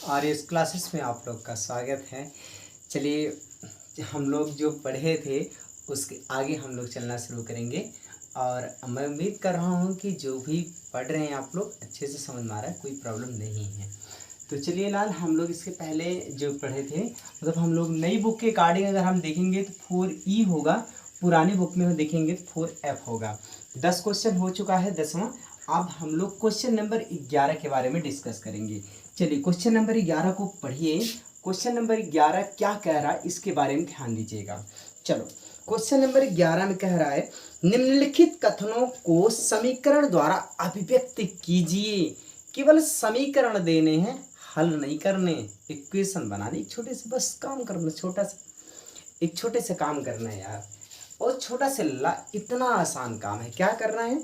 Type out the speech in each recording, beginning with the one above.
और इस क्लासेस में आप लोग का स्वागत है। चलिए हम लोग जो पढ़े थे उसके आगे हम लोग चलना शुरू करेंगे और मैं उम्मीद कर रहा हूँ कि जो भी पढ़ रहे हैं आप लोग अच्छे से समझ में आ रहा है, कोई प्रॉब्लम नहीं है। तो चलिए लाल, हम लोग इसके पहले जो पढ़े थे मतलब हम लोग नई बुक के अकॉर्डिंग अगर हम देखेंगे तो 4E होगा, पुरानी बुक में देखेंगे तो 4F होगा। 10 क्वेश्चन हो चुका है 10वां। अब हम लोग क्वेश्चन नंबर 11 के बारे में डिस्कस करेंगे। चलिए क्वेश्चन नंबर 11 को पढ़िए। क्वेश्चन नंबर 11 क्या कह रहा है इसके बारे में ध्यान दीजिएगा। चलो क्वेश्चन नंबर 11 में कह रहा है निम्नलिखित कथनों को समीकरण द्वारा अभिव्यक्त कीजिए। केवल समीकरण देने हैं, हल नहीं करने, इक्वेशन बनाने, एक छोटे से बस काम करना, एक छोटे से काम करना है यार। और छोटा से इतना आसान काम है। क्या करना है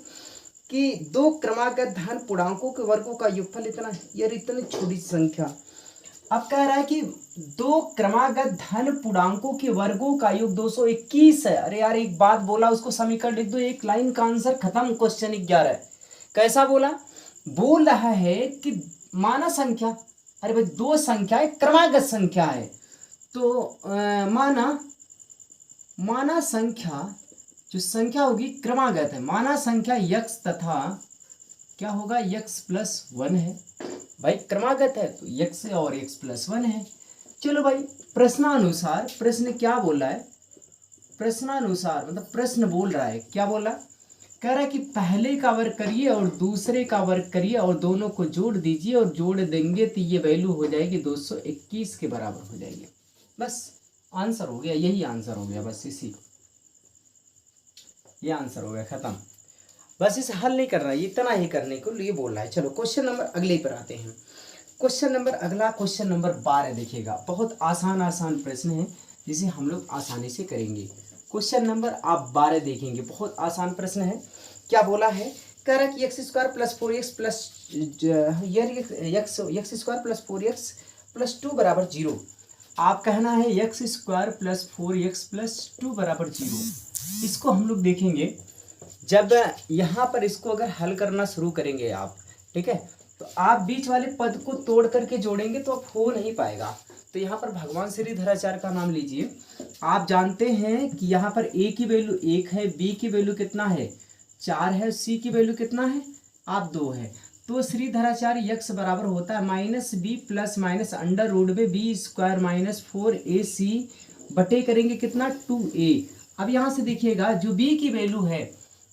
कि दो क्रमागत धन पूर्णांकों के वर्गों का योगफल इतना, यार इतनी छोटी संख्या। अब कह रहा है कि दो क्रमागत धन पूर्णांकों के वर्गों का योग 221 है। अरे यार एक बात बोला, उसको समीकरण लिख दो, एक लाइन का आंसर खत्म। क्वेश्चन 11 कैसा बोला? बोल रहा है कि माना संख्या, अरे भाई दो संख्या है, क्रमागत संख्या है तो माना संख्या, जो संख्या होगी क्रमागत है, माना संख्या यक्स तथा क्या होगा यक्स प्लस 1 है। भाई क्रमागत है तो यक्स और एक्स प्लस 1 है। चलो भाई प्रश्नानुसार, प्रश्न क्या बोल रहा है? प्रश्नानुसार मतलब प्रश्न बोल रहा है, क्या बोल रहा है? कह रहा है कि पहले का वर्ग करिए और दूसरे का वर्ग करिए और दोनों को जोड़ दीजिए और जोड़ देंगे तो ये वैल्यू हो जाएगी 221 के बराबर हो जाएगी। बस आंसर हो गया, यही आंसर हो गया, बस इसी ये आंसर हो गया, खत्म। बस इसे हल नहीं कर रहा है, इतना ही करने को लिए बोल रहा है। चलो क्वेश्चन नंबर अगले पर आते हैं। क्वेश्चन नंबर अगला, क्वेश्चन नंबर 12 देखिएगा। बहुत आसान प्रश्न है जिसे हम लोग आसानी से करेंगे। क्वेश्चन नंबर आप 12 देखेंगे, बहुत आसान प्रश्न है। क्या बोला है? कह रहा है कि x square plus 4x plus x square plus 4x plus 2 बराबर 0। आप कहना है x square plus 4x plus 2 बराबर 0। इसको हम लोग देखेंगे जब यहाँ पर इसको अगर हल करना शुरू करेंगे आप, ठीक है, तो आप बीच वाले पद को तोड़ करके जोड़ेंगे तो अब हो नहीं पाएगा। तो यहाँ पर भगवान श्रीधराचार्य का नाम लीजिए। आप जानते हैं कि यहाँ पर ए की वैल्यू 1 है, बी की वैल्यू कितना है 4 है, सी की वैल्यू कितना है आप 2 है। तो श्रीधराचार्य यक्स बराबर होता है minus b plus minus under root में बी स्क्वायर माइनस 4ac बटे करेंगे कितना 2a। अब यहाँ से देखिएगा जो बी की वैल्यू है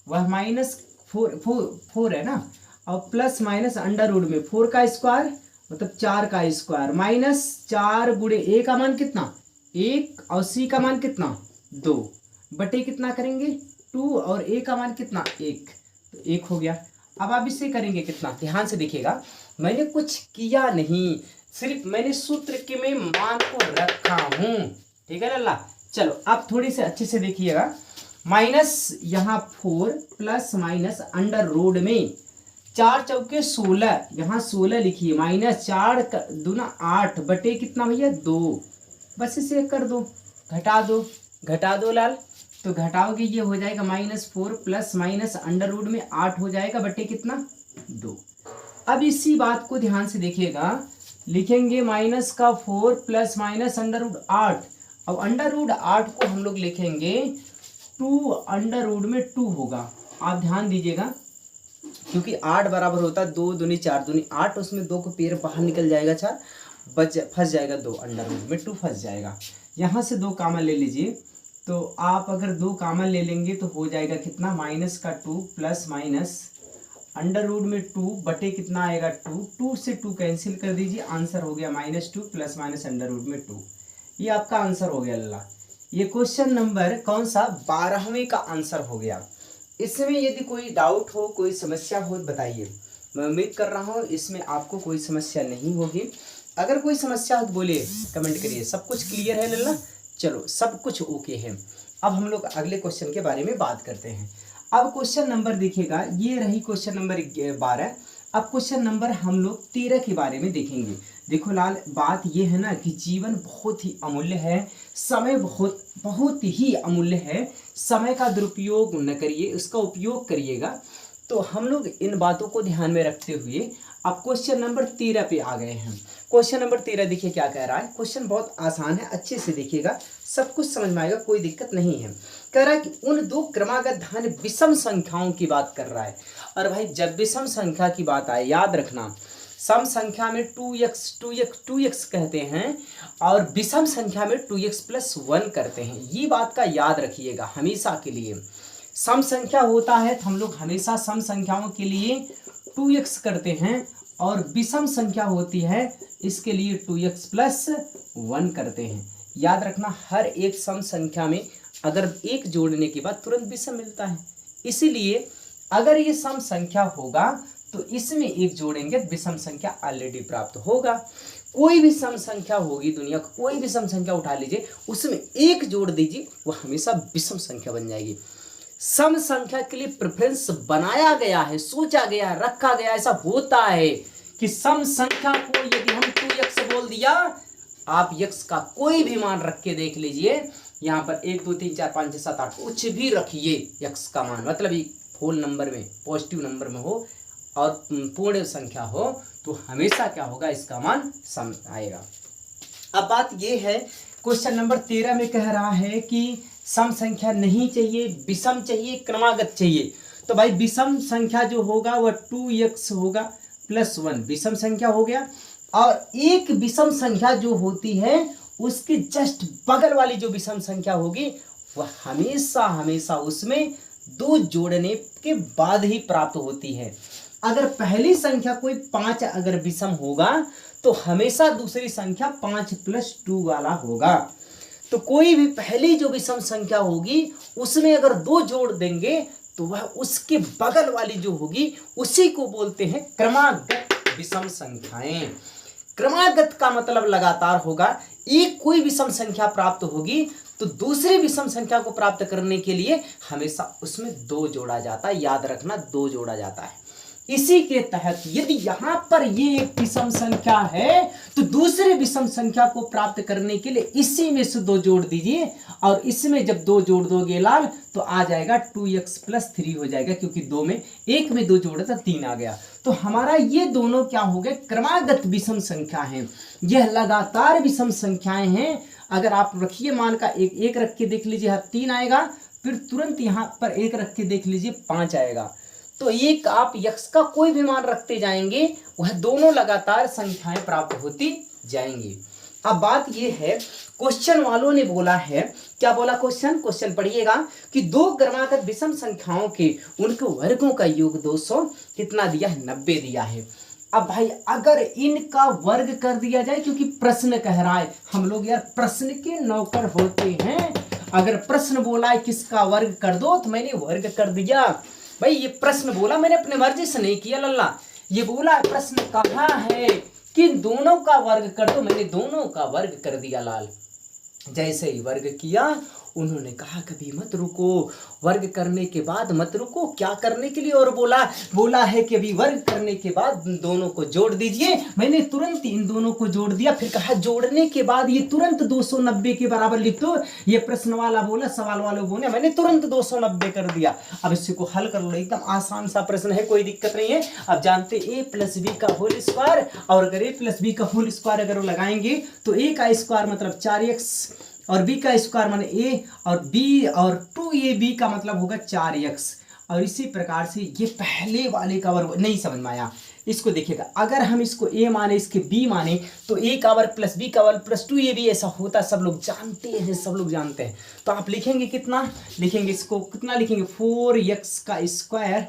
वह -4 है ना, और प्लस माइनस अंडर रूट में 4 का स्क्वायर मतलब 4 का स्क्वायर माइनस 4 गुणे ए का मान कितना 1 और सी का मान कितना 2 बटे कितना करेंगे 2 और ए का मान कितना 1, तो 1 हो गया। अब आप इससे करेंगे कितना, ध्यान से देखिएगा, मैंने कुछ किया नहीं, सिर्फ मैंने सूत्र के में मान को रखा हूं, ठीक है लल्ला। चलो आप थोड़ी से अच्छे से देखिएगा, माइनस यहाँ 4 प्लस माइनस अंडर रूट में 4 चौके 16, यहाँ 16 लिखिए माइनस 4 दूना 8 बटे कितना भैया 2। बस इसे कर दो, घटा दो लाल, तो घटाओगे ये हो जाएगा -4 प्लस माइनस अंडर रूट में 8 हो जाएगा बटे कितना 2। अब इसी बात को ध्यान से देखिएगा, लिखेंगे माइनस का 4 प्लस माइनस अंडर रूट 8, अब अंडर रूट 8 को हम लोग लिखेंगे 2 अंडर रूट में 2 होगा। आप ध्यान दीजिएगा क्योंकि 8 बराबर होता है 2 दूनी 4 दूनी 8, उसमें 2 को पैर बाहर निकल जाएगा, 4 फंस जाएगा, 2 अंडर रूट में 2 फंस जाएगा। यहाँ से 2 कामन ले लीजिए, तो आप अगर 2 कामन ले लेंगे तो हो जाएगा कितना माइनस का 2 प्लस माइनस अंडर रूट में 2 बटे कितना आएगा 2 से 2 कैंसिल कर दीजिए, आंसर हो गया -2 प्लस माइनस अंडर रूट में 2। ये आपका आंसर हो गया अल्लाह। ये क्वेश्चन नंबर कौन सा 12वें का आंसर हो गया। इसमें यदि कोई डाउट हो, कोई समस्या हो बताइए। मैं उम्मीद कर रहा हूँ इसमें आपको कोई समस्या नहीं होगी। अगर कोई समस्या हो तो बोलिए, कमेंट करिए। सब कुछ क्लियर है लल्ला? चलो सब कुछ ओके है। अब हम लोग अगले क्वेश्चन के बारे में बात करते हैं। अब क्वेश्चन नंबर देखिएगा, ये रही क्वेश्चन नंबर 12। अब क्वेश्चन नंबर हम लोग 13 के बारे में देखेंगे। देखो लाल, बात ये है ना कि जीवन बहुत ही अमूल्य है, समय बहुत ही अमूल्य है। समय का दुरुपयोग न करिए, उसका उपयोग करिएगा। तो हम लोग इन बातों को ध्यान में रखते हुए अब क्वेश्चन नंबर 13 पे आ गए हैं। क्वेश्चन नंबर 13 देखिए क्या कह रहा है। क्वेश्चन बहुत आसान है, अच्छे से देखिएगा, सब कुछ समझ में आएगा, कोई दिक्कत नहीं है। कह रहा है कि उन दो क्रमागत धन विषम संख्याओं की बात कर रहा है। और भाई जब विषम संख्या की बात आए, याद रखना सम संख्या में 2x कहते हैं और विषम संख्या में 2x+1 करते हैं। ये बात का याद रखिएगा हमेशा के लिए। सम संख्या होता है तो हम लोग हमेशा सम संख्याओं के लिए 2x करते हैं और विषम संख्या होती है इसके लिए 2x+1 करते हैं। याद रखना हर एक सम संख्या में अगर एक जोड़ने के बाद तुरंत विषम मिलता है, इसीलिए अगर ये सम संख्या होगा तो इसमें एक जोड़ेंगे विषम संख्या ऑलरेडी प्राप्त होगा। कोई भी सम संख्या होगी दुनिया का, कोई भी सम संख्या उठा लीजिए, उसमें एक जोड़ दीजिए, वो हमेशा विषम संख्या बन जाएगी। सम संख्या के लिए प्रेफरेंस बनाया गया है, सोचा गया, रखा गया, ऐसा होता है कि सम संख्या को यदि हम 2x बोल दिया, आप x का कोई भी मान रख के देख लीजिए, यहाँ पर 1 2 3 4 5 6 7 8 कुछ भी रखिए x का मान, मतलब ये होल नंबर में पॉजिटिव नंबर में हो और पूर्ण संख्या हो तो हमेशा क्या होगा, इसका मान सम आएगा। अब बात ये है क्वेश्चन नंबर 13 में कह रहा है कि सम संख्या नहीं चाहिए, विषम चाहिए, क्रमागत चाहिए। तो भाई विषम संख्या जो होगा वह 2x होगा +1 विषम संख्या हो गया, और एक विषम संख्या जो होती है उसके जस्ट बगल वाली जो विषम संख्या होगी वह हमेशा हमेशा उसमें 2 जोड़ने के बाद ही प्राप्त होती है। अगर पहली संख्या कोई 5 अगर विषम होगा तो हमेशा दूसरी संख्या 5+2 वाला होगा। तो कोई भी पहली जो विषम संख्या होगी उसमें अगर 2 जोड़ देंगे तो वह उसके बगल वाली जो होगी उसी को बोलते हैं क्रमागत विषम संख्याएं। क्रमागत का मतलब लगातार होगा, एक कोई विषम संख्या प्राप्त होगी तो दूसरी विषम संख्या को प्राप्त करने के लिए हमेशा उसमें 2 जोड़ा जाता है। याद रखना 2 जोड़ा जाता है। इसी के तहत यदि यहां पर ये एक विषम संख्या है तो दूसरे विषम संख्या को प्राप्त करने के लिए इसी में से 2 जोड़ दीजिए, और इसमें जब 2 जोड़ दोगे लाल तो आ जाएगा 2x+3 हो जाएगा, क्योंकि 2 में 1 में 2 जोड़ा था 3 आ गया। तो हमारा ये दोनों क्या हो गए, क्रमागत विषम संख्या है। यह लगातार विषम संख्याएं हैं। अगर आप रखिए मान का एक रख के देख लीजिए 3 आएगा, फिर तुरंत यहाँ पर 1 रख के देख लीजिए 5 आएगा। तो एक आप x का कोई भी मान रखते जाएंगे वह दोनों लगातार संख्याएं प्राप्त होती जाएंगी। अब बात यह है, क्वेश्चन वालों ने बोला है, क्या बोला क्वेश्चन पढ़िएगा कि 2 क्रमागत विषम संख्याओं के उनके वर्गों का योग 200 कितना दिया है, 90 दिया है। अब भाई अगर इनका वर्ग कर दिया जाए, क्योंकि प्रश्न कह रहा है, हम लोग यार प्रश्न के नौकर होते हैं। अगर प्रश्न बोला है किसका वर्ग कर दो तो मैंने वर्ग कर दिया। भाई ये प्रश्न बोला, मैंने अपने मर्जी से नहीं किया लल्ला, ये बोला प्रश्न कहा है कि दोनों का वर्ग कर दो, मैंने दोनों का वर्ग कर दिया लाल। जैसे ही वर्ग किया उन्होंने कहा कभी मत रुको, वर्ग करने के बाद मत रुको, क्या करने के लिए, और बोला है कि अभी वर्ग करने के बाद दोनों को जोड़ दीजिए। मैंने तुरंत इन दोनों को जोड़ दिया, फिर कहा जोड़ने के बाद ये तुरंत 290 के बराबर लिख दो। ये प्रश्न वाला बोला, सवाल वाले बोले, मैंने तुरंत 290 कर दिया। अब इसी को हल कर लो, एकदम आसान सा प्रश्न है, कोई दिक्कत नहीं है। अब जानते a+b का होल स्क्वायर, और अगर a+b का होल स्क्वायर अगर लगाएंगे तो a का स्क्वायर मतलब 4x और b का स्क्वायर माने a, और b और 2ab का मतलब होगा 4x। और इसी प्रकार से ये पहले वाले का वर्ग नहीं समझ में आया, इसको देखिएगा। अगर हम इसको a माने इसके b माने तो a का वर्ग प्लस b का वर्ग प्लस 2ab ऐसा होता, सब लोग जानते हैं, सब लोग जानते हैं। तो आप लिखेंगे कितना, लिखेंगे इसको कितना लिखेंगे, 4x का स्क्वायर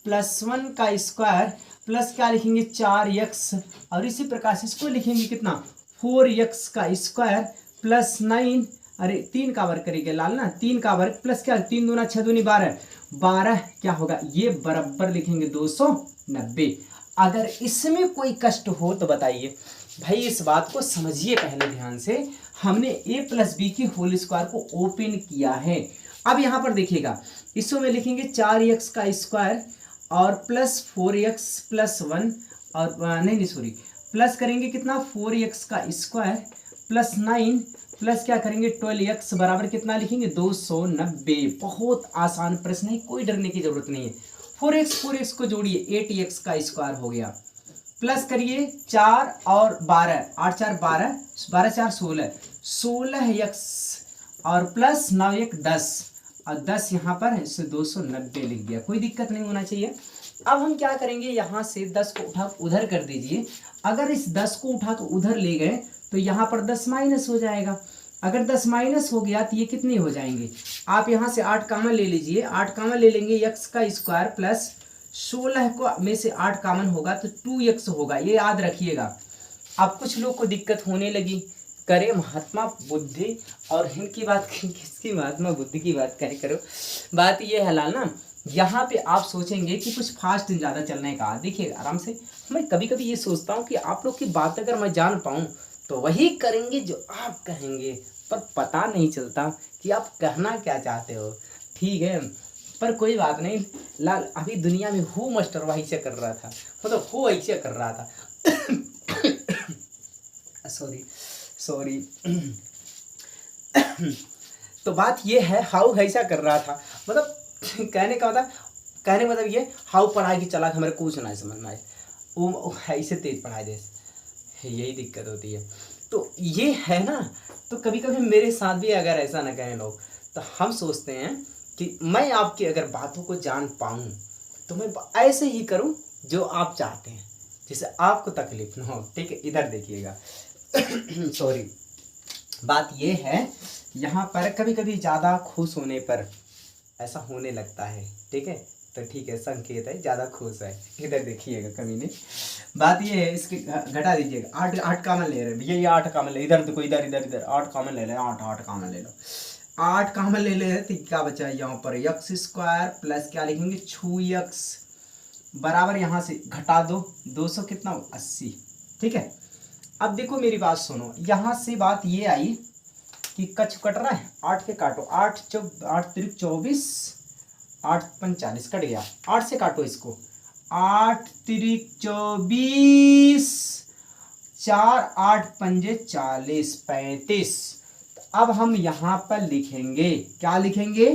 प्लस 1 का स्क्वायर प्लस क्या लिखेंगे 4x, और इसी प्रकार से इसको लिखेंगे कितना 4x का स्क्वायर प्लस 9, अरे 3 का वर्ग करेंगे लाल ना, 3 का वर्ग प्लस क्या 3 दूना 6 दूनी 12 क्या होगा, ये बराबर लिखेंगे 290। अगर इसमें कोई कष्ट हो तो बताइए। भाई इस बात को समझिए पहले ध्यान से, हमने a+b की होल स्क्वायर को ओपन किया है। अब यहाँ पर देखिएगा, इसमें लिखेंगे 4x का स्क्वायर और प्लस 4x प्लस 1, और नहीं सॉरी, प्लस करेंगे कितना 4x का स्क्वायर प्लस 9 प्लस क्या करेंगे 12x बराबर कितना लिखेंगे 290। बहुत आसान प्रश्न है, कोई डरने की जरूरत नहीं है। 4x को जोड़िए 8x का स्क्वायर हो गया, प्लस करिए 4 और 12, 8 4 12, 12 4 16, 16x और प्लस 9 1 10 और 10 यहाँ पर इसे 290 लिख दिया, कोई दिक्कत नहीं होना चाहिए। अब हम क्या करेंगे, यहाँ से 10 को उठा उधर कर दीजिए। अगर इस 10 को उठा कर उधर ले गए तो यहाँ पर 10 माइनस हो जाएगा। अगर 10 माइनस हो गया तो ये कितने हो जाएंगे, आप यहाँ से 8 कॉमन ले लीजिए, 8 कॉमन ले लेंगे, x का स्क्वायर प्लस 16 को में से 8 कॉमन होगा तो 2x होगा, ये याद रखिएगा। अब कुछ लोग को दिक्कत होने लगी, करे महात्मा बुद्धि और इनकी बात किसकी महात्मा बुद्धि की बात करे करो। बात ये है लाल ना, यहाँ पे आप सोचेंगे कि कुछ फास्ट ज़्यादा चलने का, देखिए आराम से। मैं कभी कभी ये सोचता हूँ कि आप लोग की बात अगर मैं जान पाऊँ तो वही करेंगे जो आप कहेंगे, पर पता नहीं चलता कि आप कहना क्या चाहते हो, ठीक है। पर कोई बात नहीं लाल, अभी दुनिया में हु मास्टर वैसे कर रहा था, मतलब हु ऐसे कर रहा था सॉरी तो बात ये है, हाउ ऐसा कर रहा था, मतलब कहने का मतलब ये हाउ पढ़ाई की चला हमारे कुछ नहीं समझ में आए, वो ऐसे तेज पढ़ाई दे, यही दिक्कत होती है। तो ये है ना, तो कभी कभी मेरे साथ भी अगर ऐसा ना कहें लोग, तो हम सोचते हैं कि मैं आपकी अगर बातों को जान पाऊँ तो मैं ऐसे ही करूँ जो आप चाहते हैं, जिससे आपको तकलीफ ना हो, ठीक है। इधर देखिएगा सॉरी, बात ये है, यहाँ पर कभी कभी ज़्यादा खुश होने पर ऐसा होने लगता है, ठीक है। तो ठीक है, संकेत है, ज़्यादा खुश है। इधर देखिएगा, कमी नहीं। बात ये है, इसके घटा दीजिएगा, 8 कॉमन ले रहे हैं भैया, ये 8 कॉमन ले, इधर देखो, इधर 8 कॉमन ले लें, 8 कॉमन ले लो, 8 कॉमन ले ले तो क्या बचा यहाँ पर, एक्स स्क्वायर प्लस क्या लिखेंगे 2x बराबर, यहाँ से घटा दो 200 कितना 80, ठीक है। अब देखो मेरी बात सुनो, यहाँ से बात ये आई कि कट रहा है, 8 के काटो, 8 3 24, 8 5 40 कट गया, 8 से काटो इसको, 8 3 24, 4 8 5 40 35। अब हम यहाँ पर लिखेंगे, क्या लिखेंगे,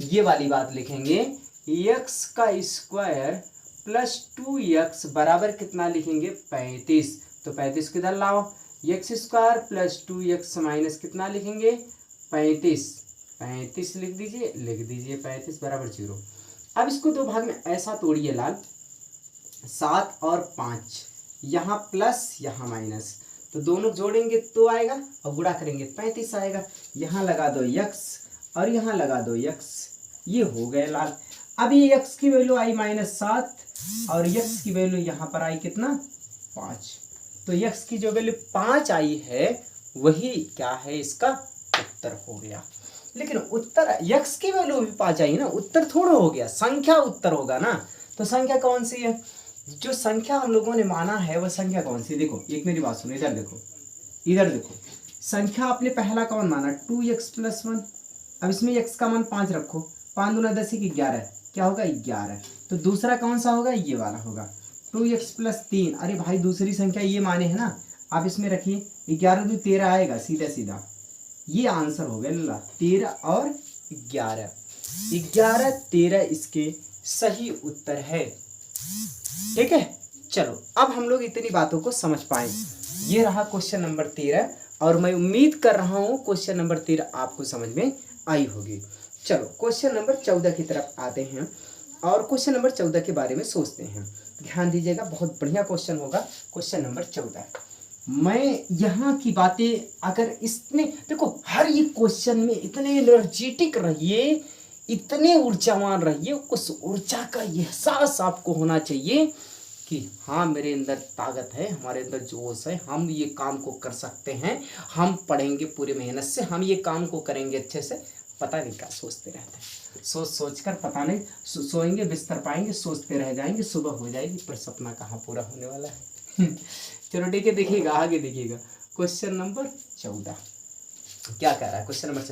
ये वाली बात लिखेंगे, x का स्क्वायर प्लस 2x बराबर कितना लिखेंगे 35। तो 35 किधर लाओ, x square plus 2x minus कितना लिखेंगे 35 लिख दीजिए 35 बराबर 0। अब इसको दो भाग में ऐसा तोड़िए लाल, 7 और 5, यहाँ प्लस यहाँ माइनस, तो दोनों जोड़ेंगे तो आएगा और गुणा करेंगे 35 आएगा। यहाँ लगा दो x और यहाँ लगा दो x, ये हो गए लाल। अब ये x की वैल्यू आई -7 और x की वैल्यू यहाँ पर आई कितना 5, तो x की जो वैल्यू 5 आई है वही क्या है, इसका उत्तर हो गया। लेकिन उत्तर x की वैल्यू भी 5 आई ना, उत्तर थोड़ा हो गया, संख्या उत्तर होगा ना। तो संख्या कौन सी है, जो संख्या हम लोगों ने माना है वह संख्या कौन सी, देखो एक मेरी बात सुनो, इधर देखो संख्या आपने पहला कौन माना 2x + 1। अब इसमें x का मान 5 रखो, 5 दूना 10 11, क्या होगा 11। तो दूसरा कौन सा होगा, ये वाला होगा 2x + 3। अरे भाई दूसरी संख्या ये माने है ना, आप इसमें रखिए 11 2 13 आएगा, सीधा ये आंसर हो गया 13 और 11, 11 13 इसके सही उत्तर है, ठीक है। चलो अब हम लोग इतनी बातों को समझ पाए, ये रहा क्वेश्चन नंबर 13 और मैं उम्मीद कर रहा हूँ क्वेश्चन नंबर 13 आपको समझ में आई होगी। चलो क्वेश्चन नंबर 14 की तरफ आते हैं और क्वेश्चन नंबर 14 के बारे में सोचते हैं। ध्यान दीजिएगा, बहुत बढ़िया क्वेश्चन होगा क्वेश्चन नंबर 14। मैं यहाँ की बातें अगर इसमें देखो, हर एक क्वेश्चन में इतने एनर्जेटिक रहिए, इतने ऊर्जावान रहिए, उस ऊर्जा का एहसास आपको होना चाहिए कि हाँ मेरे अंदर ताकत है, हमारे अंदर जोश है, हम ये काम को कर सकते हैं, हम पढ़ेंगे पूरी मेहनत से, हम ये काम को करेंगे अच्छे से। पता नहीं क्या सोचते रहते हैं, सोच कर पता नहीं सोएंगे बिस्तर पाएंगे, सोचते रह जाएंगे, सुबह हो जाएगी पर सपना कहाँ पूरा होने वाला है चलो ठीक है, देखिएगा आगे देखिएगा क्वेश्चन नंबर 14 क्या कह रहा है। क्वेश्चन नंबर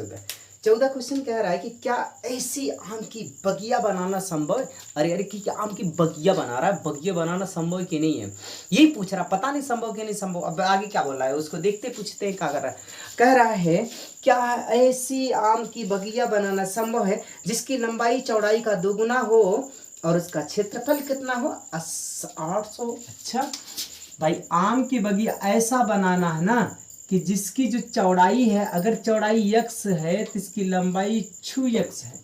14 क्वेश्चन कह रहा है कि क्या ऐसी आम की बगिया बनाना संभव है। अरे कि क्या आम की बगिया बना रहा है, बगिया बनाना संभव है कि नहीं है, यही पूछ रहा, पता नहीं संभव कि नहीं संभव। अब आगे क्या बोल रहा है उसको देखते पूछते हैं क्या कर रहा है। कह रहा है क्या ऐसी आम की बगिया बनाना संभव है जिसकी लंबाई चौड़ाई का 2 गुना हो और उसका क्षेत्रफल कितना हो 800। अच्छा भाई, आम की बगिया ऐसा बनाना है ना कि जिसकी जो चौड़ाई है, अगर चौड़ाई x है तो इसकी लंबाई 2x है,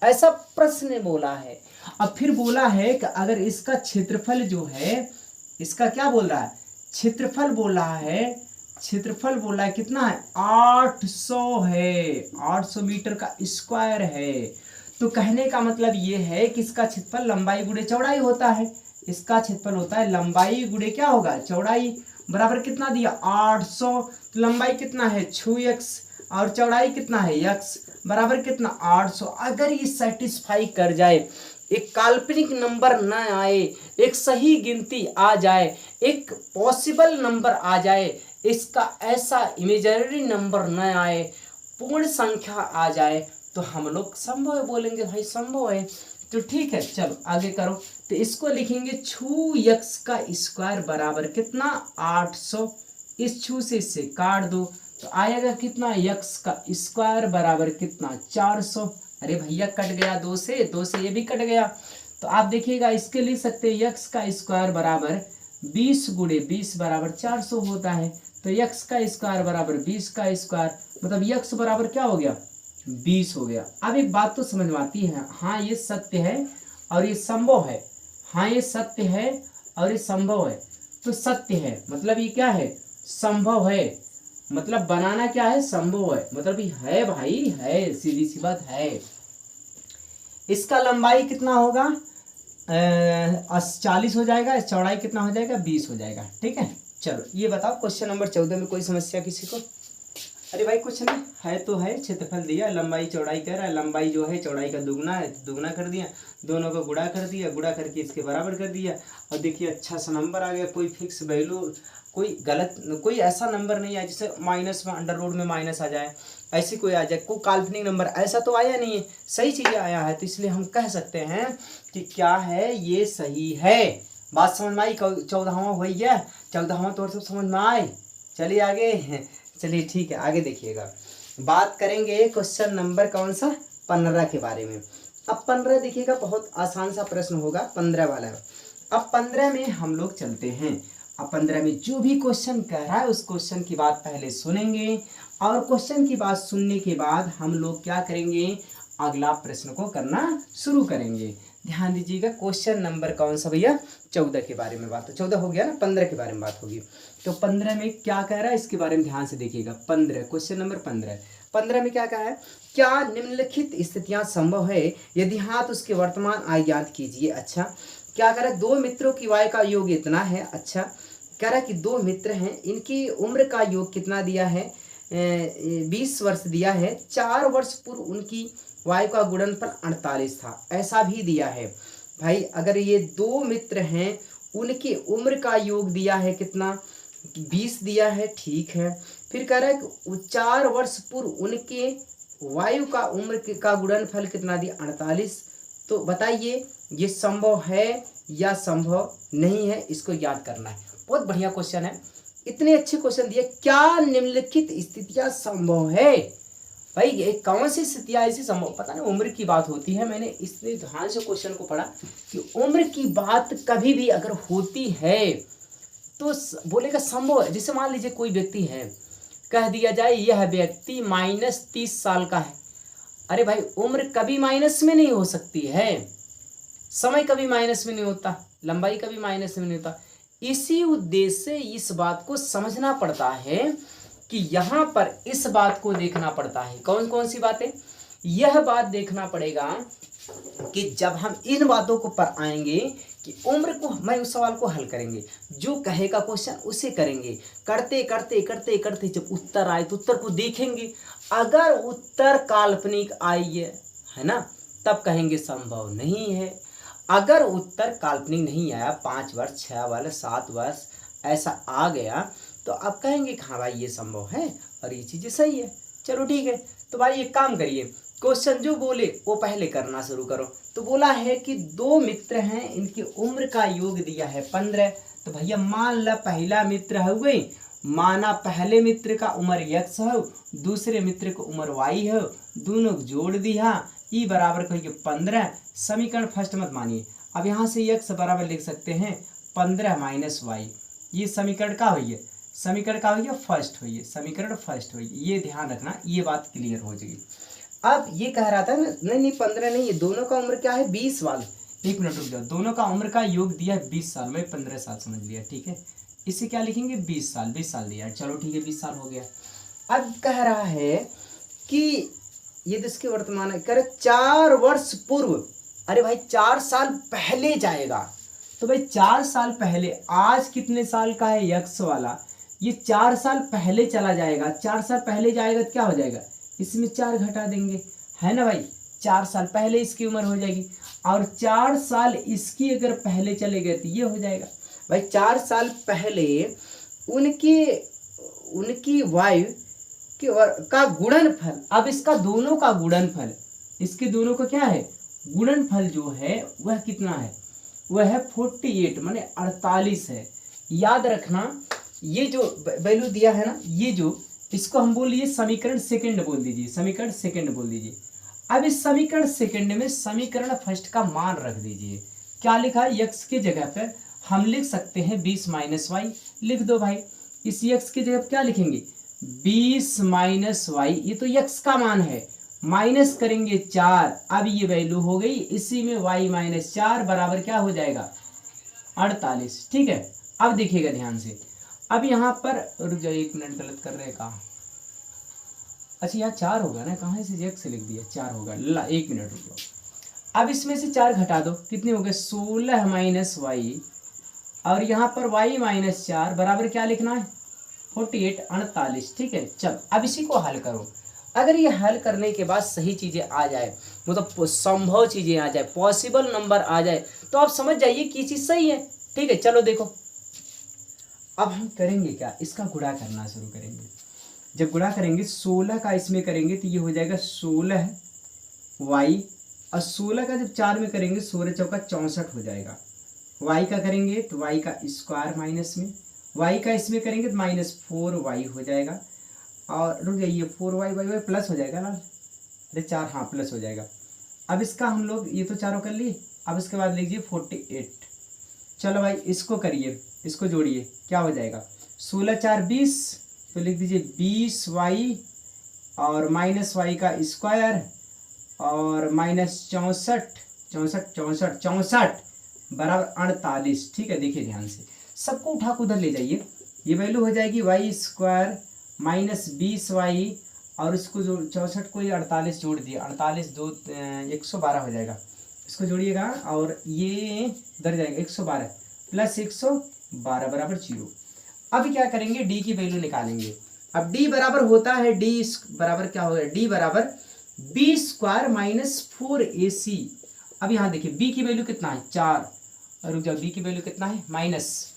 ऐसा प्रश्न बोला है। अब फिर बोला है कि अगर इसका क्षेत्रफल जो है, इसका क्या बोल रहा है, क्षेत्रफल बोल रहा है, क्षेत्रफल बोल रहा है कितना है 800 है, 800 मीटर का स्क्वायर है। तो कहने का मतलब ये है कि इसका क्षेत्रफल लंबाई गुणे चौड़ाई होता है। इसका क्षेत्रफल होता है लंबाई गुणे क्या होगा, चौड़ाई, बराबर कितना दिया 800। तो लंबाई कितना है 2x और चौड़ाई कितना है x, बराबर कितना 800। अगर ये सेटिस्फाई कर जाए, एक काल्पनिक नंबर न आए, एक सही गिनती आ जाए, एक पॉसिबल नंबर आ जाए, इसका ऐसा इमेजिनरी नंबर न आए, पूर्ण संख्या आ जाए, तो हम लोग संभव है बोलेंगे भाई संभव है। तो ठीक है, चलो आगे करो। तो इसको लिखेंगे 2x का स्क्वायर बराबर कितना 800। इस 2 से इससे काट दो तो आएगा कितना x का स्क्वायर बराबर कितना 400। अरे भैया कट गया, 2 से ये भी कट गया। तो आप देखिएगा इसके लिख सकते हैं x का स्क्वायर बराबर 20 गुणे 20 बराबर 400 होता है। तो x का स्क्वायर बराबर 20 का स्क्वायर, मतलब x बराबर क्या हो गया 20 हो गया। अब एक बात तो समझ में आती है, हाँ ये सत्य है और ये संभव है, हाँ ये सत्य है और ये संभव है। तो सत्य है मतलब ये क्या है, संभव है, मतलब बनाना क्या है, संभव है, मतलब ये है भाई, है, सीधी सी बात है। इसका लंबाई कितना होगा 40 हो जाएगा, चौड़ाई कितना हो जाएगा 20 हो जाएगा। ठीक है, चलो ये बताओ क्वेश्चन नंबर 14 में कोई समस्या किसी को? अरे भाई कुछ नहीं है, तो है, क्षेत्रफल दिया, लंबाई चौड़ाई कह रहा है, लंबाई जो है चौड़ाई का दुगना है, दुगना कर दिया, दोनों को गुणा कर दिया, गुणा करके इसके बराबर कर दिया। और देखिए अच्छा सा नंबर आ गया, कोई फिक्स वैल्यू, कोई गलत, कोई ऐसा नंबर नहीं आया जिससे माइनस में अंडर रूट में माइनस आ जाए, ऐसी कोई आ जाए, कोई काल्पनिक नंबर ऐसा तो आया नहीं है, सही चीज़ आया है। तो इसलिए हम कह सकते हैं कि क्या है, ये सही है। बात समझ में आई? 14वां भैया, 14वां तो सब समझ में आए। चलिए आगे, चलिए ठीक है, आगे देखिएगा। बात करेंगे क्वेश्चन नंबर कौन सा 15 के बारे में। अब 15 देखिएगा, बहुत आसान सा प्रश्न होगा 15 वाला। अब 15 में हम लोग चलते हैं। अब 15 में जो भी क्वेश्चन कह रहा है उस क्वेश्चन की बात पहले सुनेंगे, और क्वेश्चन की बात सुनने के बाद हम लोग क्या करेंगे, अगला प्रश्न को करना शुरू करेंगे। ध्यान दीजिएगा, क्वेश्चन नंबर कौन सा भैया 14 के बारे में बात, 14 हो गया ना, 15 के बारे में बात होगी। तो 15 में क्या कह रहा है इसके बारे में ध्यान से देखिएगा। 15 क्वेश्चन नंबर 15 में क्या कहा है, क्या निम्नलिखित स्थितियां संभव है, यदि हाँ तो उसके वर्तमान आय ज्ञात कीजिए। अच्छा क्या कह रहा है, 2 मित्रों की वाय का योग इतना है। अच्छा कह रहा है कि 2 मित्र हैं, इनकी उम्र का योग कितना दिया है 20 वर्ष दिया है, 4 वर्ष पूर्व उनकी वायु का गुणनफल 48 था, ऐसा भी दिया है। भाई अगर ये 2 मित्र हैं, उनकी उम्र का योग दिया है कितना 20 दिया है, ठीक है। फिर कह रहा है कि 4 वर्ष पूर्व उनके वायु का उम्र का गुणनफल कितना दिया 48। तो बताइए ये संभव है या संभव नहीं है, इसको याद करना है। बहुत बढ़िया क्वेश्चन है, इतने अच्छे क्वेश्चन दिए। क्या निम्नलिखित स्थितियां संभव है, भाई ये कौन सी स्थितियां ऐसी संभव, पता नहीं उम्र की बात होती है, मैंने इसलिए ध्यान से क्वेश्चन को पढ़ा कि उम्र की बात कभी भी अगर होती है तो बोलेगा संभव है। जैसे मान लीजिए कोई व्यक्ति है, कह दिया जाए यह व्यक्ति -30 साल का है। अरे भाई उम्र कभी माइनस में नहीं हो सकती है, समय कभी माइनस में नहीं होता, लंबाई कभी माइनस में नहीं होता। इसी उद्देश्य से इस बात को समझना पड़ता है कि यहाँ पर इस बात को देखना पड़ता है। कौन कौन सी बातें, यह बात देखना पड़ेगा कि जब हम इन बातों को पर आएंगे कि उम्र को, मैं उस सवाल को हल करेंगे, जो कहेगा क्वेश्चन उसे करेंगे, करते करते करते करते जब उत्तर आए तो उत्तर को देखेंगे। अगर उत्तर काल्पनिक आई है ना, तब कहेंगे संभव नहीं है। अगर उत्तर काल्पनिक नहीं आया, 5 वर्ष 6 वर्ष 7 वर्ष ऐसा आ गया, तो आप कहेंगे हाँ भाई ये संभव है और ये चीज़ें सही है। चलो ठीक है, तो भाई एक काम करिए, क्वेश्चन जो बोले वो पहले करना शुरू करो। तो बोला है कि 2 मित्र हैं, इनकी उम्र का योग दिया है 15। तो भैया मान ला पहला मित्र है गई, माना पहले मित्र का उम्र x है, दूसरे मित्र को उम्र y है, दोनों को जोड़ दिया, ई बराबर कहिए 15। समीकरण फर्स्ट मत मानिए, अब यहाँ से x बराबर लिख सकते हैं 15 माइनस वाई। ये समीकरण का हुई है, समीकरण का हुई है फर्स्ट हुई है, समीकरण फर्स्ट हुई है, ये ध्यान रखना, ये बात क्लियर हो जाएगी। अब ये कह रहा था ना, नहीं 15 नहीं, ये दोनों का उम्र क्या है 20 साल। एक मिनट रुक जाओ, दोनों का उम्र का योग दिया है 20 साल, मैं 15 साल समझ लिया, ठीक है। इसे क्या लिखेंगे 20 साल, 20 साल दिया, चलो ठीक है 20 साल हो गया। अब कह रहा है कि ये इसके वर्तमान है, कह रहे 4 वर्ष पूर्व, अरे भाई 4 साल पहले जाएगा, तो भाई 4 साल पहले, आज कितने साल का है यक्स वाला, ये 4 साल पहले चला जाएगा, 4 साल पहले जाएगा तो क्या हो जाएगा, इसमें 4 घटा देंगे, है ना भाई, 4 साल पहले इसकी उम्र हो जाएगी, और 4 साल इसकी अगर पहले चले गए तो ये हो जाएगा भाई 4 साल पहले उनकी वाइफ का गुणनफल। अब इसका दोनों का गुणनफल, इसके दोनों का क्या है गुणनफल जो है वह कितना है, वह है 48 माने 48 है। याद रखना ये जो वैल्यू दिया है ना, ये जो इसको हम बोलिए समीकरण सेकंड बोल दीजिए, समीकरण सेकंड बोल दीजिए। अब इस समीकरण सेकंड में समीकरण फर्स्ट का मान रख दीजिए, क्या लिखा है x की जगह पर हम लिख सकते हैं 20 माइनस वाई, लिख दो भाई। इस x की जगह क्या लिखेंगे 20 माइनस वाई, ये तो x का मान है, माइनस करेंगे 4, अब ये वैल्यू हो गई, इसी में y माइनस 4 बराबर क्या हो जाएगा 48, ठीक है। अब देखिएगा ध्यान से, अब यहाँ पर रुक जाइए, एक मिनट गलत कर रहे हैं कहाँ, अच्छा यहाँ 4 होगा ना, कहाँ से x से लिख दिया 4 होगा, ला एक मिनट रुक जाओ। अब इसमें से 4 घटा दो, कितने हो गए 16 माइनस वाई, और यहाँ पर y माइनस 4 बराबर क्या लिखना है 48 48, ठीक है। चल अब इसी को हल करो, अगर ये हल करने के बाद सही चीज़ें आ जाए, मतलब संभव चीज़ें आ जाए, पॉसिबल नंबर आ जाए, तो आप समझ जाइए कि चीज़ सही है, ठीक है। चलो देखो अब हम करेंगे क्या, इसका गुणा करना शुरू करेंगे। जब गुणा करेंगे 16 का इसमें करेंगे तो ये हो जाएगा 16 वाई, और 16 का जब 4 में करेंगे 16 चौका 64 हो जाएगा। y का करेंगे तो y का स्क्वायर माइनस में, y का इसमें करेंगे तो -4y हो जाएगा, और रुक जाइए 4y प्लस हो जाएगा ना, अरे 4 हाँ प्लस हो जाएगा। अब इसका हम लोग ये तो चारों कर लिए, अब इसके बाद लीजिए 48, चलो भाई इसको करिए, इसको जोड़िए, क्या हो जाएगा 16 4 20, तो लिख दीजिए 20y और माइनस वाई का स्क्वायर और -64 बराबर 48, ठीक है। देखिए ध्यान से, सबको उठा के उधर ले जाइए, ये वैल्यू हो जाएगी वाई स्क्वायर माइनस 20y, और इसको जो 64 को ये 48 जोड़ दिया, 48 2 112 हो जाएगा, इसको जोड़िएगा और ये उधर जाएगा 112 प्लस 112 बराबर 0। अब क्या करेंगे d की वैल्यू निकालेंगे। अब d बराबर होता है, d बराबर क्या होगा, d बराबर b स्क्वायर माइनस 4ac। अब यहाँ देखिए b की वैल्यू कितना है 4, और रुक जाओ b की वैल्यू कितना है माइनस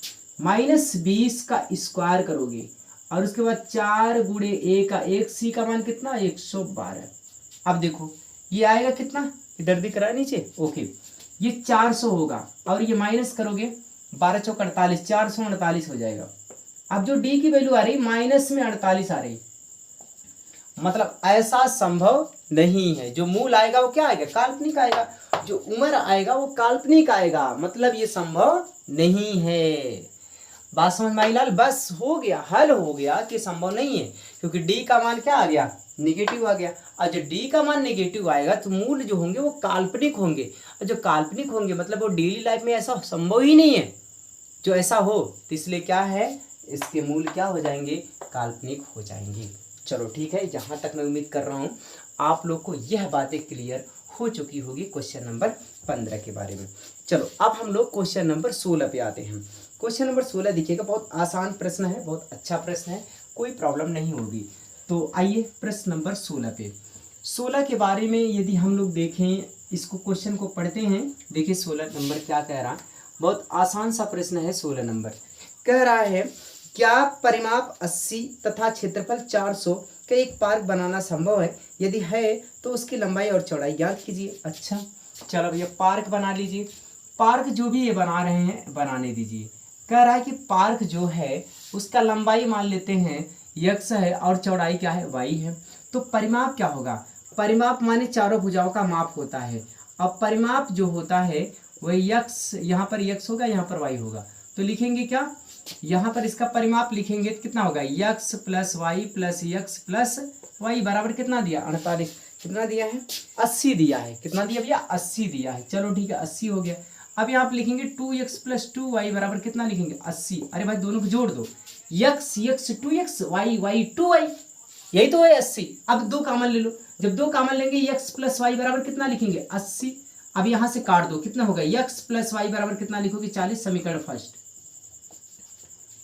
20 का स्क्वायर करोगे, और उसके बाद 4 गुणे a का 1c का मान कितना 112। अब देखो ये आएगा कितना, इधर दिख रहा है नीचे, ओके, ये 400 होगा, और ये माइनस करोगे 12 चौक 48, 448 हो जाएगा। अब जो d की वैल्यू आ रही माइनस में 48 आ रही, मतलब ऐसा संभव नहीं है, जो मूल आएगा वो क्या आएगा काल्पनिक आएगा, जो उम्र आएगा वो काल्पनिक आएगा, मतलब ये संभव नहीं है। बात समझ में आई लाल, बस हो गया, हल हो गया कि संभव नहीं है, क्योंकि d का मान क्या आ गया निगेटिव आ गया, और जब d का मान निगेटिव आएगा तो मूल जो होंगे वो काल्पनिक होंगे, और जो काल्पनिक होंगे मतलब वो डेली लाइफ में ऐसा संभव ही नहीं है जो ऐसा हो, तो इसलिए क्या है इसके मूल क्या हो जाएंगे काल्पनिक हो जाएंगे। चलो ठीक है, यहाँ तक मैं उम्मीद कर रहा हूँ आप लोग को यह बातें क्लियर हो चुकी होगी क्वेश्चन नंबर 15 के बारे में। चलो अब हम लोग क्वेश्चन नंबर 16 पे आते हैं। क्वेश्चन नंबर 16 देखिएगा, बहुत आसान प्रश्न है, बहुत अच्छा प्रश्न है, कोई प्रॉब्लम नहीं होगी। तो आइए प्रश्न नंबर 16 पे, 16 के बारे में यदि हम लोग देखें, इसको क्वेश्चन को पढ़ते हैं, देखिए 16 नंबर क्या कह रहा, बहुत आसान सा प्रश्न है। 16 नंबर कह रहा है क्या परिमाप 80 तथा क्षेत्रफल 400 का एक पार्क बनाना संभव है, यदि है तो उसकी लंबाई और चौड़ाई ज्ञात कीजिए। अच्छा चलो भैया पार्क बना लीजिए, पार्क जो भी ये बना रहे हैं बनाने दीजिए। कह रहा है कि पार्क जो है उसका लंबाई मान लेते हैं x है और चौड़ाई क्या है y है, तो परिमाप क्या होगा, परिमाप माने चारों भुजाओं का माप होता है, और परिमाप जो होता है वही यक्स, यहाँ पर यक्स होगा, यहाँ पर वाई होगा। तो लिखेंगे क्या, यहाँ पर इसका परिमाप लिखेंगे तो कितना होगा, x plus y plus x plus y बराबर कितना दिया, 48, कितना दिया है, 80 दिया है। कितना दिया भैया, 80 दिया है। चलो ठीक है, 80 हो गया। अब यहाँ पे लिखेंगे 2x प्लस 2y बराबर कितना लिखेंगे, 80। अरे भाई दोनों को जोड़ दो, x x 2x, Y Y 2y, यही तो है 80। अब दो कॉमन ले लो, जब दो कॉमन लेंगे यक्स प्लस वाई बराबर कितना लिखेंगे, 80। अब यहाँ से काट दो, कितना होगा, यक्स प्लस वाई बराबर कितना लिखोगे, 40। समीकरण फर्स्ट।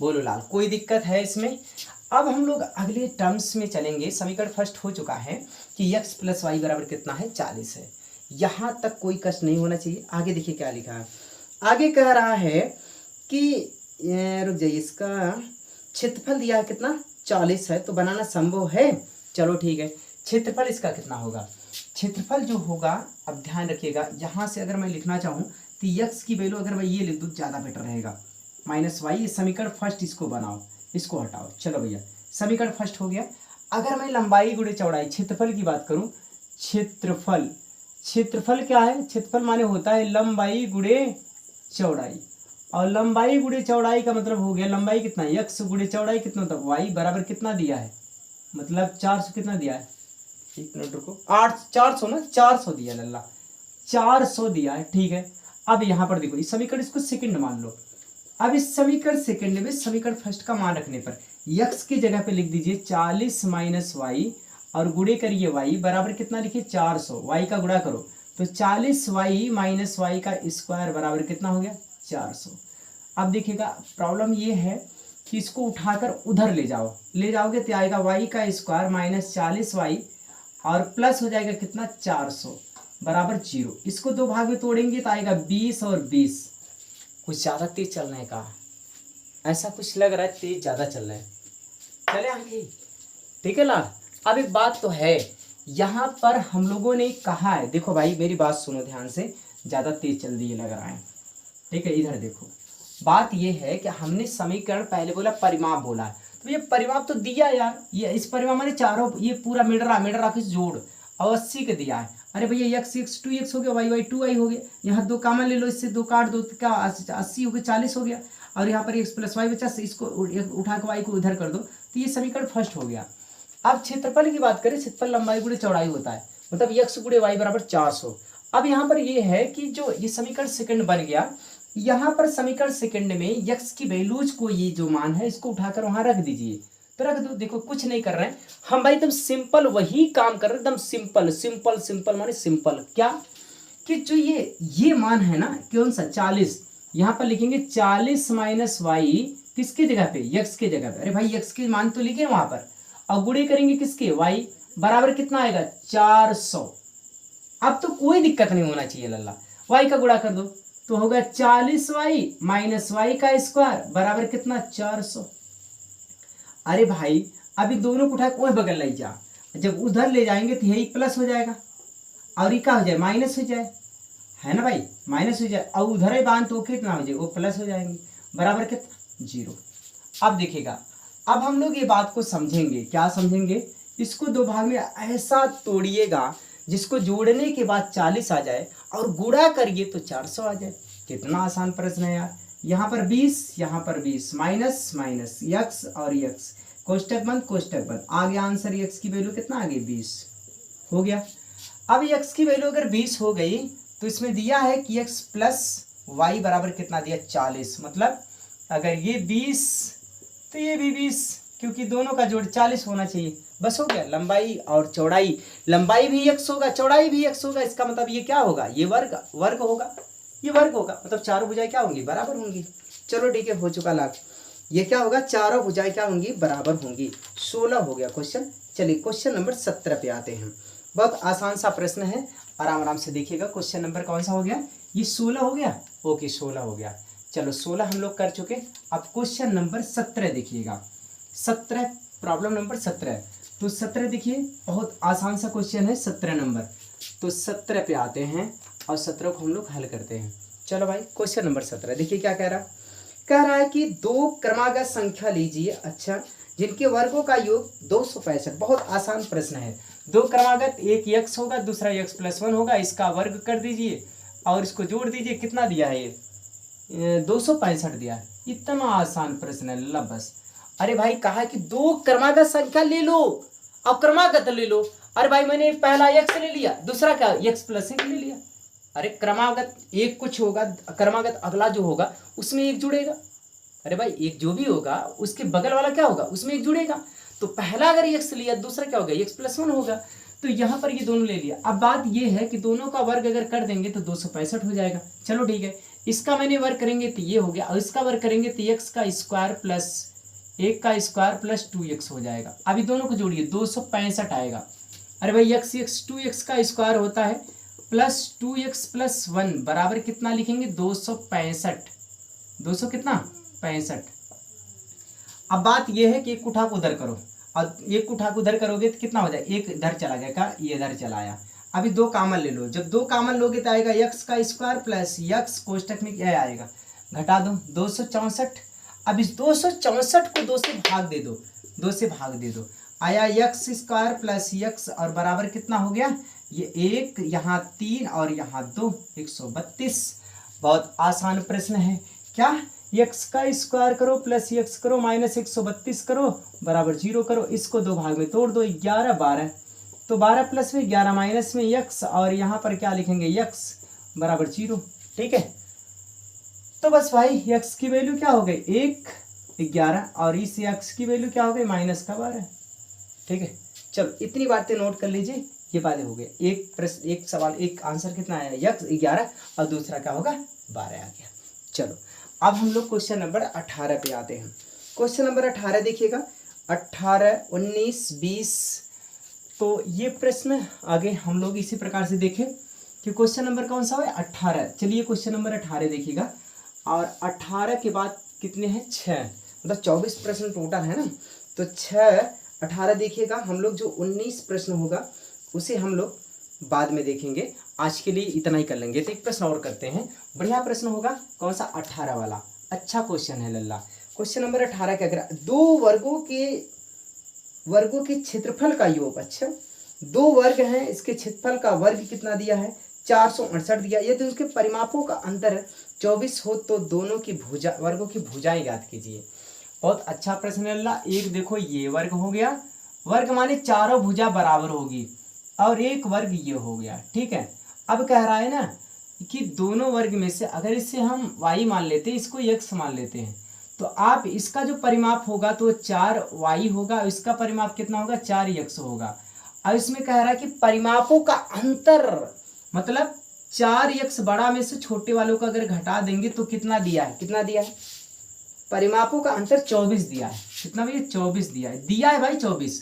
बोलो लाल, कोई दिक्कत है इसमें। अब हम लोग अगले टर्म्स में चलेंगे। समीकरण फर्स्ट हो चुका है कि x प्लस वाई बराबर कितना है, 40 है। यहाँ तक कोई कष्ट नहीं होना चाहिए। आगे देखिए क्या लिखा है, आगे कह रहा है कि रुक जाइए, इसका क्षेत्रफल दिया है कितना, 40 है, तो बनाना संभव है। चलो ठीक है, क्षेत्रफल इसका कितना होगा, क्षेत्रफल जो होगा, अब ध्यान रखिएगा, यहाँ से अगर मैं लिखना चाहूँ तो x की वैल्यू अगर मैं ये लिख दूँ ज़्यादा बेटर रहेगा, माइनस वाई। समीकरण फर्स्ट इसको बनाओ, इसको हटाओ। चलो भैया, समीकरण फर्स्ट हो गया। अगर मैं लंबाई गुणे चौड़ाई क्षेत्रफल की बात करूं, क्षेत्रफल, क्षेत्रफल क्या है, क्षेत्रफल माने होता है लंबाई गुणे चौड़ाई, और लंबाई गुणे चौड़ाई का मतलब हो गया, लंबाई कितना, यक्स गुणे चौड़ाई कितना होता है, वाई बराबर कितना दिया है, मतलब 400 कितना दिया है, एक मिनट रुको, 400 ना, 400 दिया लल्ला, 400 दिया है। ठीक है, अब यहाँ पर देखो, इस समीकरण इसको सेकंड मान लो। अब इस समीकरण सेकंड में समीकरण फर्स्ट का मान रखने पर यक्स की जगह पे लिख दीजिए 40 माइनस वाई, और गुणे करिए वाई बराबर कितना लिखिए, 400। वाई का गुणा करो तो 40 वाई माइनस वाई का स्क्वायर बराबर कितना हो गया, 400। अब देखिएगा, प्रॉब्लम ये है कि इसको उठाकर उधर ले जाओ, ले जाओगे तो आएगा वाई का स्क्वायर माइनस 40 वाई, और प्लस हो जाएगा कितना, 400 बराबर 0। इसको दो भाग में तोड़ेंगे तो आएगा 20 और 20। कुछ ज़्यादा तेज चलने का ऐसा कुछ लग रहा है, तेज ज़्यादा चल रहा है, चले आगे। ठीक है लाल, अब एक बात तो है, यहाँ पर हम लोगों ने कहा है, देखो भाई मेरी बात सुनो ध्यान से, ज़्यादा तेज चल रही है लग रहा है। ठीक है, इधर देखो, बात ये है कि हमने समीकरण पहले बोला, परिमाप बोला है, तो ये परिमाप तो दिया यार, ये इस परिमाप मैंने चारों, ये पूरा मिडरा के जोड़ और 80 के दिया है। अरे भैया x x 2x हो गया, y y 2y हो गया, यहाँ दो कामन ले लो, इससे दो काट दो, क्या 80 हो गया, 40 हो गया, और यहाँ पर x प्लस वाई बचा, इसको उठा के y को उधर कर दो, तो ये समीकरण फर्स्ट हो गया। अब क्षेत्रफल की बात करें, क्षेत्रफल लंबाई गुणे चौड़ाई होता है, मतलब x गुणे y बराबर 400। अब यहाँ पर ये है कि जो ये समीकरण सेकंड बन गया, यहाँ पर समीकरण सेकंड में x की वैल्यूज को, ये जो मान है इसको उठाकर वहां रख दीजिए, तो रख दो। देखो कुछ नहीं कर रहे हैं हम भाई, एकदम सिंपल वही काम कर रहे हैं, एकदम सिंपल सिंपल सिंपल माने सिंपल। क्या कि जो ये मान है ना, कौन सा, 40, यहाँ पर लिखेंगे 40 माइनस वाई, किसके जगह पे, यक्स के जगह पे। अरे भाई यक्स के मान तो लिखे वहां पर, और गुणे करेंगे किसके, वाई बराबर कितना आएगा, 400। अब तो कोई दिक्कत नहीं होना चाहिए लल्ला, वाई का गुणा कर दो तो होगा 40 वाई माइनस वाई का स्क्वायर बराबर कितना, 400। अरे भाई अभी दोनों को उठा के वही बगल ले जा, जब उधर ले जाएंगे तो यही प्लस हो जाएगा, और ये क्या हो जाए, माइनस हो जाए, है ना भाई, माइनस हो जाए, और उधर ही बांध तो कितना हो जाए, वो प्लस हो जाएंगे, बराबर कितना, 0। अब देखिएगा, अब हम लोग ये बात को समझेंगे, क्या समझेंगे, इसको दो भाग में ऐसा तोड़िएगा जिसको जोड़ने के बाद 40 आ जाए और गुणा करिए तो 400 आ जाए। कितना आसान प्रश्न है यार। यहाँ पर 20, यहाँ पर 20, माइनस माइनस यक्स और यक्स, कोष्टक बंद कोष्टक बंद, आ गया आंसर, यक्स की वैल्यू कितना आ गई, 20 हो गया। अब यक्स की वैल्यू अगर 20 हो गई तो इसमें दिया है कि यक्स प्लस वाई बराबर कितना दिया, 40, मतलब अगर ये 20 तो ये भी 20, क्योंकि दोनों का जोड़ 40 होना चाहिए, बस हो गया। लंबाई और चौड़ाई, लंबाई भी x होगा, चौड़ाई भी x होगा, इसका मतलब ये क्या होगा, ये वर्ग होगा, ये वर्ग होगा, मतलब चारों भुजाएं क्या होंगी, बराबर होंगी। चलो ठीक है, हो चुका लाभ, ये क्या होगा, चारों भुजाएं क्या होंगी, बराबर होंगी। 16 हो गया क्वेश्चन। चलिए क्वेश्चन नंबर 17 पे आते हैं। बहुत आसान सा प्रश्न है, आराम आराम से देखिएगा। क्वेश्चन नंबर कौन सा हो गया, ये 16 हो गया, ओके 16 हो गया। चलो 16 हम लोग कर चुके, अब क्वेश्चन नंबर 17 देखिएगा। 17 प्रॉब्लम नंबर 17, तो 17 देखिए, बहुत आसान सा क्वेश्चन है, 17 नंबर। तो 17 पे आते हैं और 17 को हम लोग हल करते हैं। चलो भाई क्वेश्चन नंबर 17 देखिए क्या कह रहा है कि दो क्रमागत संख्या लीजिए, अच्छा, जिनके वर्गों का योग 265। बहुत आसान प्रश्न है। दो क्रमागत, एक x होगा, दूसरा x प्लस 1 होगा, इसका वर्ग कर दीजिए और इसको जोड़ दीजिए, कितना दिया है ये 265 दिया है। इतना आसान प्रश्न है ला बस। अरे भाई कहा कि दो क्रमागत संख्या ले लो, अब क्रमागत ले लो। अरे भाई मैंने पहला x ले लिया, दूसरा क्या x प्लस 1 ले लिया। अरे क्रमागत एक कुछ होगा, क्रमागत अगला जो होगा उसमें एक जुड़ेगा। अरे भाई एक जो भी होगा उसके बगल वाला क्या होगा, उसमें एक जुड़ेगा। तो पहला अगर x लिया, दूसरा क्या होगा, x प्लस 1 होगा। तो यहाँ पर ये दोनों ले लिया। अब बात ये है कि दोनों का वर्ग अगर कर देंगे तो 265 हो जाएगा। चलो ठीक है, इसका मैंने वर्ग करेंगे तो ये हो गया, और इसका वर्ग करेंगे तो x का स्क्वायर प्लस 1 का स्क्वायर प्लस 2x हो जाएगा। अभी दोनों को जोड़िए, 265 आएगा। अरे भाई x 2x का स्क्वायर होता है प्लस 2x प्लस 1 बराबर कितना लिखेंगे, 265। 200 कितना 65। अब बात यह है कि एक उठा को उधर करो, और एक उठा को उधर करोगे तो कितना हो जाए, एक इधर चला गया का, ये इधर चला आया। अभी दो कामन ले लो, जब दो कामन लोगे तो आएगा x का स्क्वायर प्लस x कोष्टक में क्या आएगा, घटा दो 264। अब इस 264 को 2 से भाग दे दो, 2 से भाग दे दो, आया x स्क्वायर प्लस x और बराबर कितना हो गया, ये 1 यहाँ 3 और यहाँ 2, 132। बहुत आसान प्रश्न है। क्या, x का स्क्वायर करो प्लस x करो माइनस 132 करो बराबर 0 करो। इसको दो भाग में तोड़ दो, 11 12, तो 12 प्लस में 11 माइनस में x, और यहाँ पर क्या लिखेंगे x बराबर 0। ठीक है, तो बस भाई x की वैल्यू क्या हो गई 1 11, और इस x की वैल्यू क्या हो गई माइनस का 12। ठीक है, चलो इतनी बातें नोट कर लीजिए, ये बातें हो गई। एक प्रश्न, एक सवाल, एक आंसर कितना आया, x 11 और दूसरा क्या होगा 12 आ गया। चलो अब हम लोग क्वेश्चन नंबर 18 पे आते हैं। क्वेश्चन नंबर 18 देखिएगा, 18 19 20। तो ये प्रश्न आगे हम लोग इसी प्रकार से देखें कि क्वेश्चन नंबर कौन सा है 18। चलिए क्वेश्चन नंबर 18 देखिएगा, और 18 के बाद कितने हैं 6, मतलब 24 प्रश्न टोटल है ना। तो 6 18 देखिएगा, हम लोग जो 19 प्रश्न होगा उसे हम लोग बाद में देखेंगे। आज के लिए इतना ही कर लेंगे। तो एक प्रश्न और करते हैं, बढ़िया प्रश्न होगा, कौन सा 18 वाला, अच्छा क्वेश्चन है लल्ला। क्वेश्चन नंबर 18 क्या करा, दो वर्गों के क्षेत्रफल का योग। अच्छा, दो वर्ग हैं, इसके क्षेत्रफल का वर्ग कितना दिया है 468 दिया। यदि उसके परिमापों का अंतर 24 हो तो दोनों की वर्गों की भुजाएं ज्ञात कीजिए। बहुत अच्छा प्रश्न है लल्ला। एक देखो ये वर्ग हो गया, वर्ग माने चारों भुजा बराबर होगी, और एक वर्ग ये हो गया। ठीक है, अब कह रहा है ना कि दोनों वर्ग में से अगर इसे हम y मान लेते हैं, इसको x मान लेते हैं, तो आप इसका जो परिमाप होगा तो 4y होगा, और इसका परिमाप कितना होगा 4x होगा। अब इसमें कह रहा है कि परिमापों का अंतर, मतलब 4x बड़ा में से छोटे वालों को अगर घटा देंगे तो कितना दिया है, कितना दिया है, परिमापों का अंतर 24 दिया है। कितना भैया 24 दिया है भाई 24।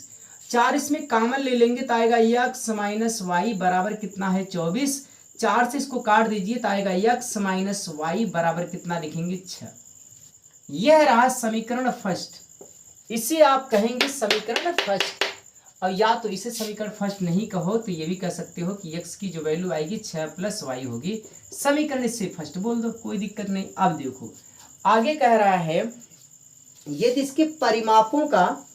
4 इसमें कॉमन ले लेंगे तो आएगा x माइनस वाई बराबर कितना है 24। 4 से इसको काट दीजिए तो आएगा x माइनस वाई बराबर कितना लिखेंगे 6। यह रहा समीकरण फर्स्ट, इसे आप कहेंगे समीकरण फर्स्ट। और या तो इसे समीकरण फर्स्ट नहीं कहो तो ये भी कह सकते हो कि x की जो वैल्यू आएगी 6 प्लस वाई होगी। समीकरण इससे फर्स्ट बोल दो, कोई दिक्कत नहीं। अब देखो आगे कह रहा है, यदि इसके परिमापों का,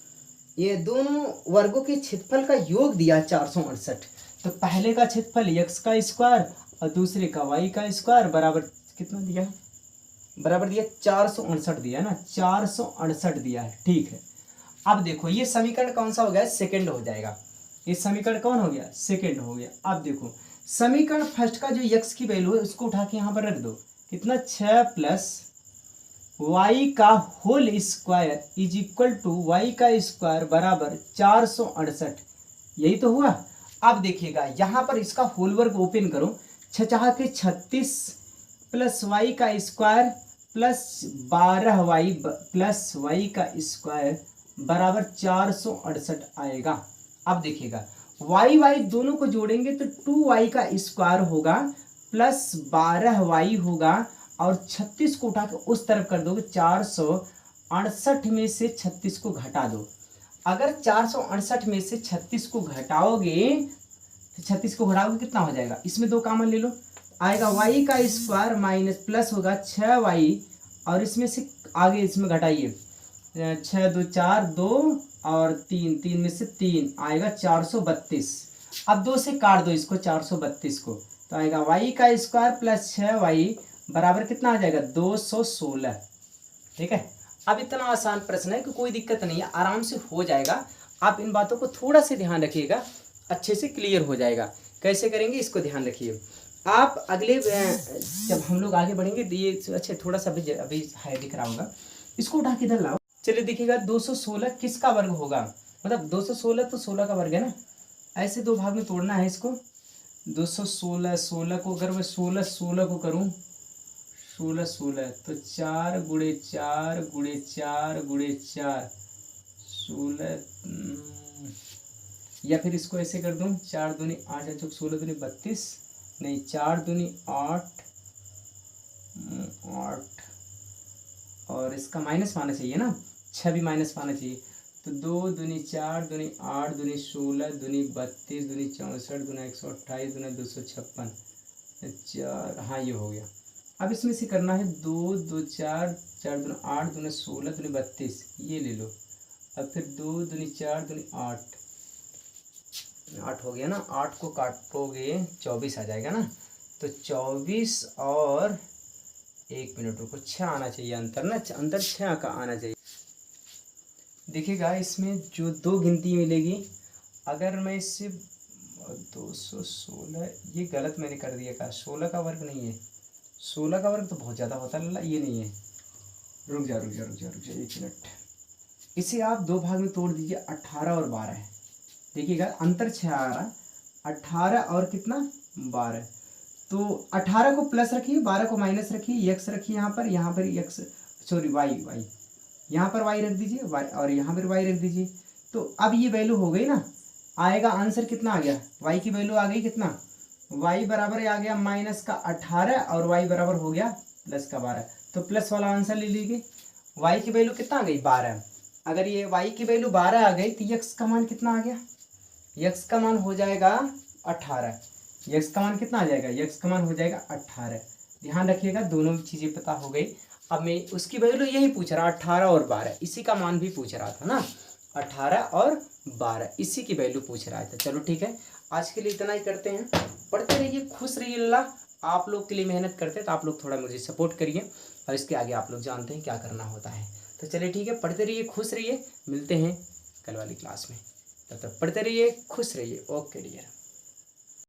ये दोनों वर्गों के क्षेत्रफल का योग दिया 468, तो पहले का क्षेत्रफल x का स्क्वायर और दूसरे का y का स्क्वायर बराबर कितना दिया है, बराबर दिया 468 दिया ना, 468 दिया है। ठीक है, अब देखो ये समीकरण कौन सा हो गया, सेकंड हो जाएगा। ये समीकरण कौन हो गया, सेकंड हो गया। अब देखो समीकरण फर्स्ट का जो x की वैल्यू है उसको उठा के यहाँ पर रख दो, कितना 6 प्लस y का whole square is equal to y का स्क्वायर बराबर 468। यही तो हुआ। अब देखिएगा यहाँ पर इसका होल वर्ग ओपन करो, 6 के 36 प्लस y का square plus 12y plus y का स्क्वायर बराबर 468 आएगा। अब देखिएगा y दोनोम को जोड़ेंगे तो 2y का स्क्वायर होगा प्लस 12y होगा, और 36 को उठा के उस तरफ कर दोगे, 468 में से 36 को घटा दो। अगर 468 में से 36 को घटाओगे तो 36 को घटाओगे कितना हो जाएगा, इसमें दो कॉमन ले लो, आएगा y का स्क्वायर माइनस प्लस होगा 6y, और इसमें से आगे इसमें घटाइए, 6 2 4 2 और 3 3 में से 3 आएगा 432। अब 2 से काट दो इसको 432 को, तो आएगा वाई का स्क्वायर प्लस 6y बराबर कितना आ जाएगा 216। ठीक है, अब इतना आसान प्रश्न है कि कोई दिक्कत नहीं है, आराम से हो जाएगा। आप इन बातों को थोड़ा सा ध्यान रखिएगा, अच्छे से क्लियर हो जाएगा। कैसे करेंगे इसको ध्यान रखिए। आप अगले जब हम लोग आगे बढ़ेंगे तो ये अच्छा थोड़ा सा अभी है दिख रहा होगा, इसको उठा के इधर लाओ। चलिए देखिएगा 216 किसका वर्ग होगा, मतलब 216 तो 16 का वर्ग है ना। ऐसे दो भाग में तोड़ना है इसको। 216 16 को अगर मैं 16 16 को करूं 16 16 तो 4 गुणे 4 गुणे 4 गुणे 4 16, या फिर इसको ऐसे कर दूं 4 दूनी 8 चौक 16 दूनी 32, नहीं 4 दूनी 8 8 और इसका माइनस पाना चाहिए ना, 6 भी माइनस पाना चाहिए। तो 2 दूनी 4 दूनी 8 दूनी 16 दूनी 32 दूनी 64 गुना 128 गुना 256 4, हाँ ये हो गया। अब इसमें से करना है 2 2 4 4 दूना 8 दूना 16 दूनी 32, ये ले लो। अब फिर 2 दूनी 4 दूनी 8 हो गया ना, 8 को काटोगे 24 आ जाएगा ना। तो 24 और 1 मिनट रुको, 6 आना चाहिए अंतर ना, अंतर 6 का आना चाहिए। देखिएगा इसमें जो दो गिनती मिलेगी, अगर मैं इससे 216, ये गलत मैंने कर दिया का, 16 का वर्ग नहीं है, 16 का वर्ग तो बहुत ज़्यादा होता है, ये नहीं है। रुक जा 1 मिनट। इसे आप दो भाग में तोड़ दीजिए, 18 और 12 है। देखिएगा अंतर 6 आ रहा, 18 और कितना 12। तो 18 को प्लस रखिए, 12 को माइनस रखिए, x रखिए यहाँ पर x, सॉरी y यहाँ पर y रख दीजिए, y और यहाँ पर y रख दीजिए। तो अब ये वैल्यू हो गई ना, आएगा आंसर कितना आ गया, y की वैल्यू आ गई कितना, y बराबर आ गया माइनस का 18 और y बराबर हो गया प्लस का 12। तो प्लस वाला आंसर ले लीजिए। y की वैल्यू कितना आ गई 12। अगर ये y की वैल्यू 12 आ गई तो x का मान कितना आ गया, x का मान हो जाएगा 18। x का मान कितना आ जाएगा, x का मान हो जाएगा 18। ध्यान रखिएगा दोनों चीज़ें पता हो गई। अब मैं उसकी वैल्यू यही पूछ रहा, 18 और 12, इसी का मान भी पूछ रहा था ना, 18 और 12 इसी की वैल्यू पूछ रहा था। चलो ठीक है, आज के लिए इतना ही करते हैं। पढ़ते रहिए, खुश रहिए। अल्लाह आप लोग के लिए मेहनत करते हैं, तो आप लोग थोड़ा मुझे सपोर्ट करिए, और इसके आगे आप लोग जानते हैं क्या करना होता है। तो चलिए ठीक है, पढ़ते रहिए, खुश रहिए, मिलते हैं कल वाली क्लास में। तब तक पढ़ते रहिए, खुश रहिए। Okay dear.